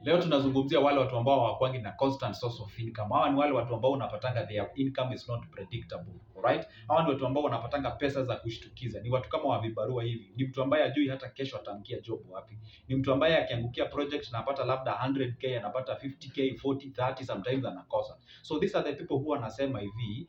Leo tunazungumzia wale watu ambao hawakwangi na constant source of income. Hawa ni wale watu ambao unapatanga their income is not predictable, alright? Hawa ni watu ambao wanapatanga pesa za kushtukiza. Ni watu kama wa vibarua hivi. Ni mtu ambaye hajui hata kesho ataamkia job wapi. Ni mtu ambaye akiangukia project na anapata labda 100k, anapata 50k, 40, 30, sometimes anakosa. So these are the people who wanasema hivi,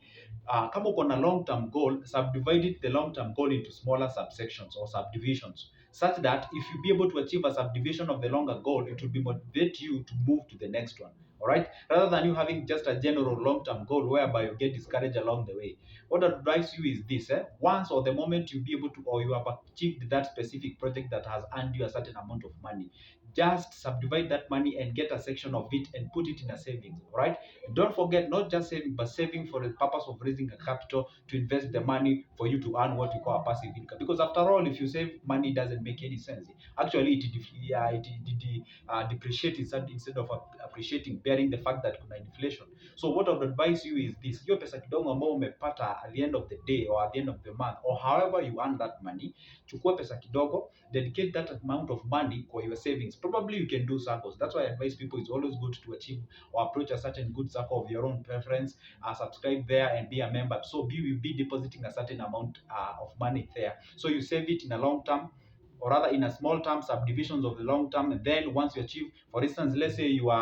kama uko na long term goal, subdivide the long term goal into smaller subsections or subdivisions, such that if you be able to achieve a subdivision of the longer goal, it will be motivate you to move to the next one. All right, rather than you having just a general long-term goal whereby you get discouraged along the way. What advice you is this: once or the moment you be able to, or you have achieved that specific project that has earned you a certain amount of money, just subdivide that money and get a section of it and put it in a savings. All right, don't forget, not just saving, but saving for the purpose of raising a capital to invest the money for you to earn what we call a passive income. Because after all, if you save money, it doesn't make any sense. Actually, it depreciates instead of appreciating, bearing the fact that kuna inflation. So what I would advise you is this: hiyo pesa kidogo ambao umepata at the end of the day or at the end of the month or however you earn that money, chukua pesa kidogo, dedicate that amount of money for your savings. Probably you can do circles. That's why I advise people it's always good to achieve or approach a certain good circle of your own preference, subscribe there and be a member. So be depositing a certain amount of money there. So you save it in a long term, or rather in a small term, subdivisions of the long term, and then once you achieve, for instance, let's say your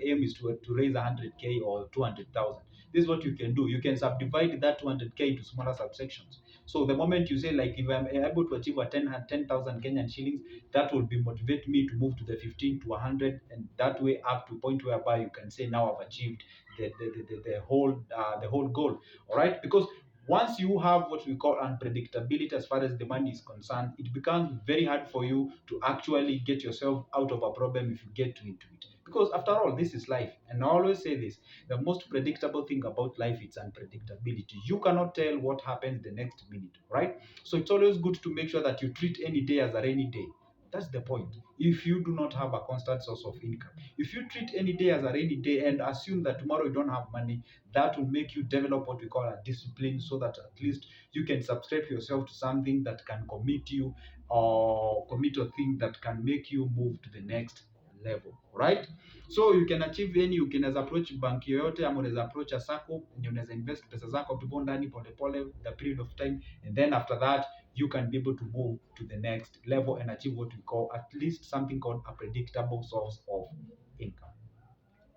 aim is to raise 100k or 200,000. This is what you can do. You can subdivide that 200k into smaller subsections. So the moment you say, like, if I'm able to achieve a 10,000 Kenyan shillings, that will be motivate me to move to the 15 to 100, and that way up to point whereby you can say, now I've achieved the whole goal. All right, because once you have what we call unpredictability as far as the money is concerned, it becomes very hard for you to actually get yourself out of a problem if you get into it. Because after all, this is life. And I always say this: the most predictable thing about life is unpredictability. You cannot tell what happens the next minute, right? So it's always good to make sure that you treat any day as a rainy day. That's the point. If you do not have a constant source of income, if you treat any day as a rainy day and assume that tomorrow you don't have money, that will make you develop what we call a discipline, so that at least you can subscribe yourself to something that can commit you, or commit a thing that can make you move to the next level, right? So you can achieve any, you can approach bank yoyote, ama unaweza approach a sacco, unaweza invest pesa zako hapo ndani pole pole, the period of time, and then after that you can be able to move to the next level and achieve what we call at least something called a predictable source of income.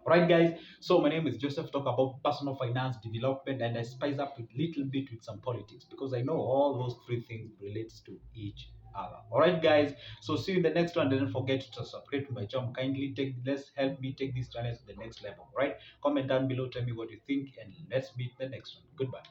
Alright guys, so my name is Joseph, talk about personal finance development, and I spice up a little bit with some politics because I know all those three things relates to each other. Alright guys, so see you in the next one. Don't forget to subscribe to my channel. Kindly let's help me take this channel to the next level. Right? Comment down below, tell me what you think, and let's meet the next one. Goodbye.